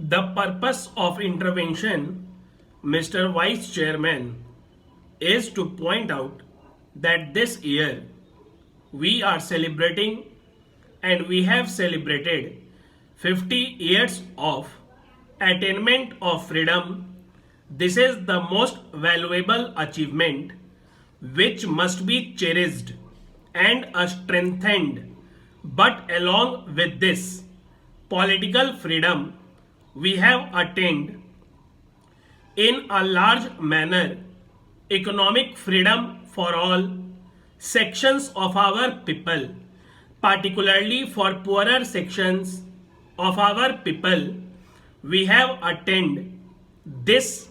The purpose of intervention, Mr. Vice Chairman, is to point out that this year we are celebrating and we have celebrated 50 years of attainment of freedom. This is the most valuable achievement which must be cherished and strengthened. But along with this political freedom, we have attained in a large manner economic freedom for all sections of our people, particularly for poorer sections of our people. We have attained this,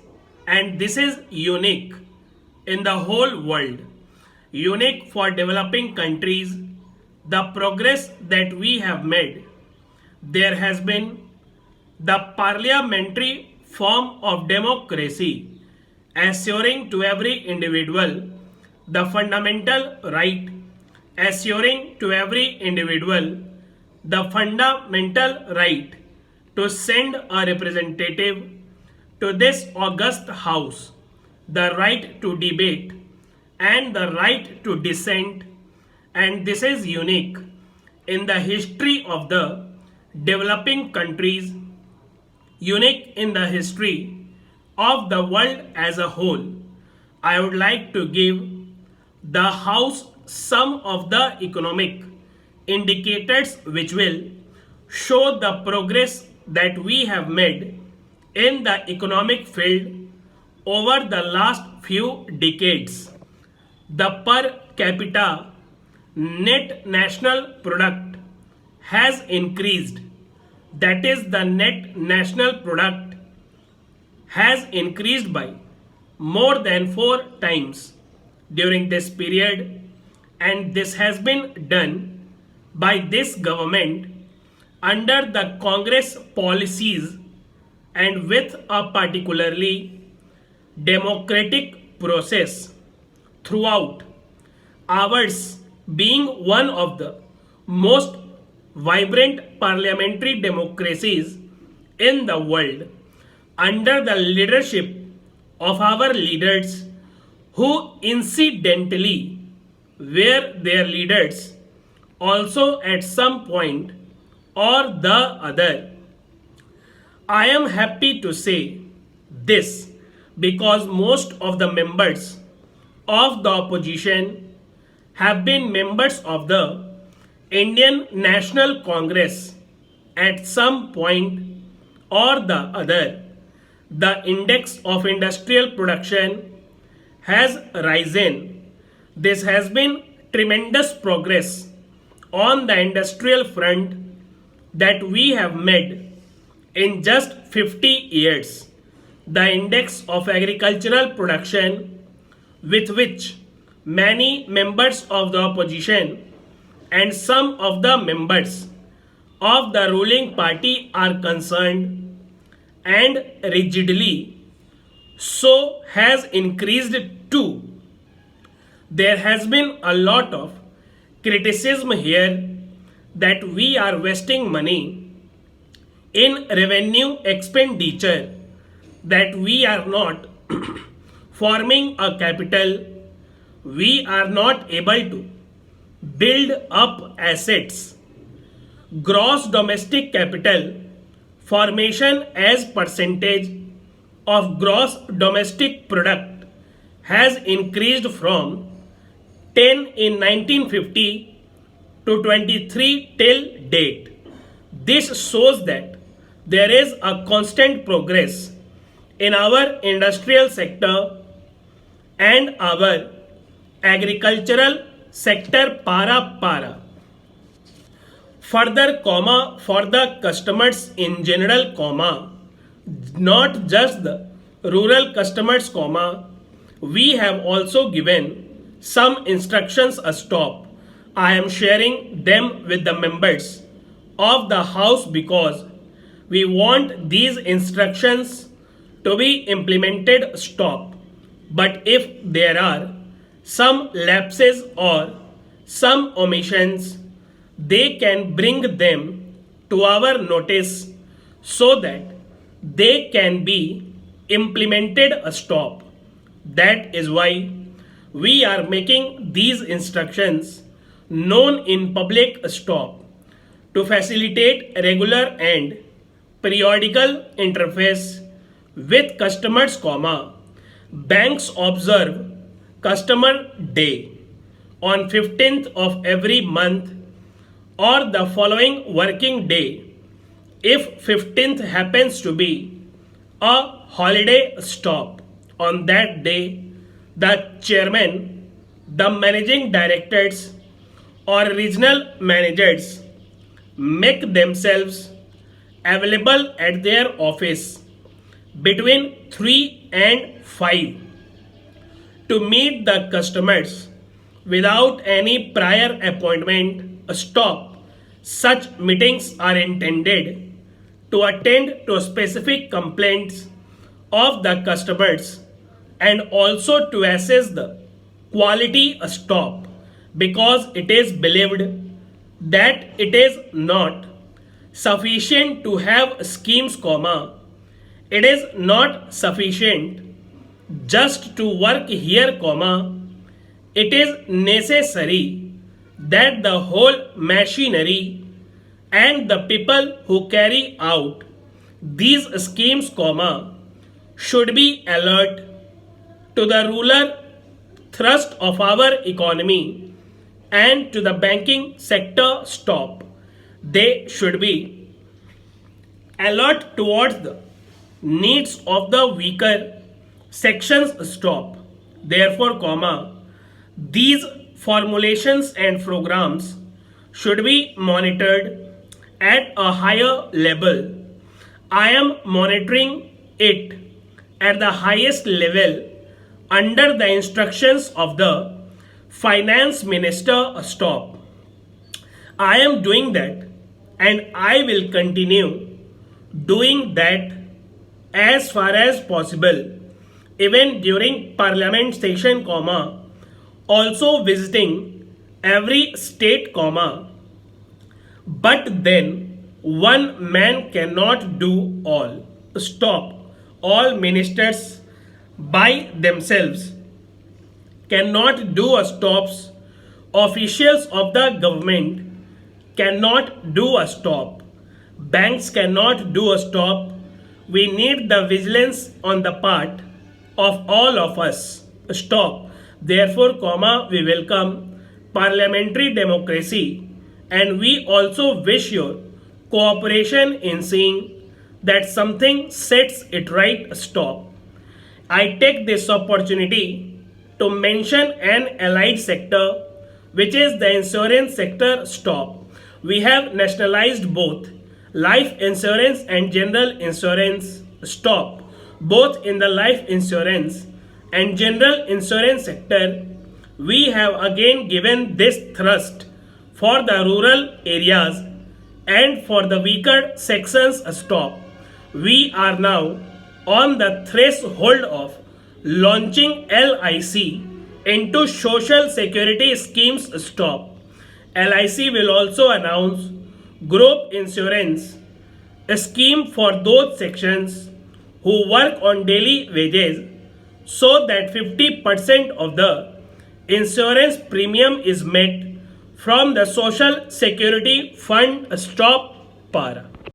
and this is unique in the whole world, unique for developing countries. The progress that we have made, there has been the parliamentary form of democracy, assuring to every individual the fundamental right, assuring to every individual the fundamental right to send a representative to this august house, the right to debate and the right to dissent, and this is unique in the history of the developing countries, unique in the history of the world as a whole. I would like to give the House some of the economic indicators which will show the progress that we have made in the economic field over the last few decades. The per capita net national product has increased, that is the net national product has increased by more than 4 times during this period, and this has been done by this government under the Congress policies and with a particularly democratic process throughout, ours being one of the most vibrant parliamentary democracies in the world, under the leadership of our leaders who incidentally were their leaders also at some point or the other. I am happy to say this because most of the members of the opposition have been members of the Indian National Congress at some point or the other. The index of industrial production has risen. This has been tremendous progress on the industrial front that we have made in just 50 years. The index of agricultural production, with which many members of the opposition and some of the members of the ruling party are concerned, and rigidly so has increased too. There has been a lot of criticism here that we are wasting money in revenue expenditure, that we are not forming a capital, we are not able to build up assets. Gross domestic capital formation as percentage of gross domestic product has increased from 10 in 1950 to 23 till date. This shows that there is a constant progress in our industrial sector and our agricultural sector para. Further, comma, for the customers in general, comma, not just the rural customers, comma, we have also given some instructions a stop. I am sharing them with the members of the house because we want these instructions to be implemented stop. But if there are some lapses or some omissions, they can bring them to our notice so that they can be implemented a stop. That is why we are making these instructions known in public stop to facilitate regular and periodical interface with customers, banks observe customer day on 15th of every month or the following working day if 15th happens to be a holiday stop. On that day, the chairman, the managing directors, or regional managers make themselves available at their office between 3 and 5 to meet the customers without any prior appointment. Stop. Such meetings are intended to attend to specific complaints of the customers and also to assess the quality stop because it is believed that it is not sufficient to have schemes, it is not sufficient just to work here, it is necessary that the whole machinery and the people who carry out these schemes, should be alert to the rural thrust of our economy and to the banking sector stop. They should be alert towards the needs of the weaker sections stop. Therefore, these formulations and programs should be monitored at a higher level. I am monitoring it at the highest level under the instructions of the finance minister stop. I am doing that and I will continue doing that as far as possible, even during parliament session, also visiting every state, but then one man cannot do all. Stop. All ministers by themselves cannot do a stops. Officials of the government cannot do a stop. Banks cannot do a stop. We need the vigilance on the part of all of us. Stop. Therefore, we welcome parliamentary democracy and we also wish your cooperation in seeing that something sets it right. Stop. I take this opportunity to mention an allied sector, which is the insurance sector. Stop. We have nationalized both life insurance and general insurance. Stop. Both in the life insurance and general insurance sector, we have again given this thrust for the rural areas and for the weaker sections. Stop. We are now on the threshold of launching LIC into social security schemes. Stop. LIC will also announce group insurance, a scheme for those sections who work on daily wages so that 50% of the insurance premium is met from the social security fund. Stop. Para.